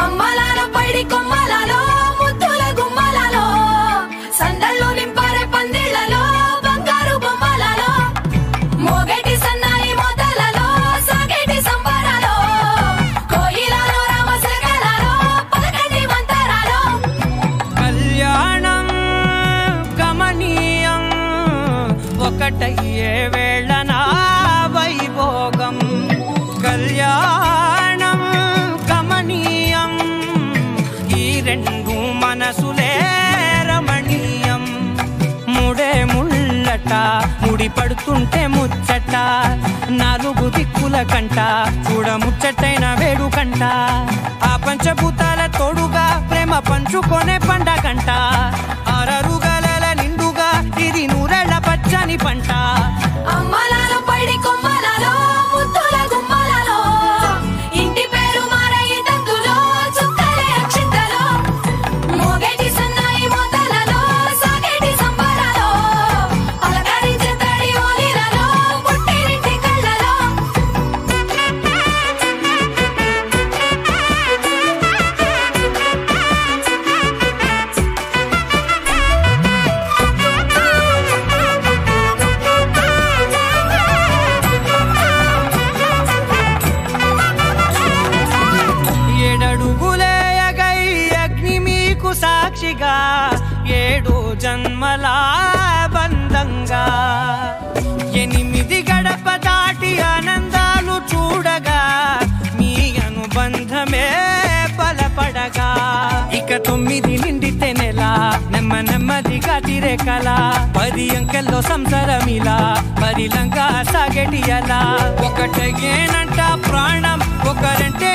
అమ్మలాలో పైడి కొమ్మలలో ముద్దుల గుమ్మలలో సందళ్ళు నింపారే పందిళ్లలో బంగారు బొమ్మలలో మోగేటి సన్నాయి మోతలలో సాగేటి సంబరాలో కోయిలలో రామశకలలో పలకటి మంతరాలో కళ్యాణం గమనీయం ఒకటయ్యే వేళన వైభోగం కళ్యాణం గమనీయం ఈ రెండు మనసులే రమణీయం ముడే ముళ్ళట ముడి పడుతుంటే ముచ్చట నాలుగు దిక్కుల కంట చూడ ముచ్చటైన వేడుకంట ఆ పంచభూతాల తోడుగా ప్రేమ పంచుకొనే పండగంట అరరుగల నిండుగా ఇది నూరెళ్ళ పచ్చని పంట అమ్మలాలో పైడి కొమ్మలలో ముద్దుల గుమ్మలలో ఇంటి పేరు మారయి తందులో చుక్కలే అక్షింతలో మోగేటి సన్నాయి మోతలలో సాగేటి సంబరాలో పలకరించే తడి ఓలిలలో పుట్టినింటి కళ్ళలో ఏడడుగులేయగై అగ్ని మీకు సాక్షిగా ఏడు జన్మల బంధంగా 8 గడప దాటి ఆనందాలు చూడగా మీ అనుబంధమే బలపడగా ఇక 9 నిండితే నెల నెమ్మదిగా తిరేకల 10 అంకెల్లో సంసారమిలా పరిలంగా సాగేటి అలా ఒకటేనంట ప్రాణం ఒకరంటే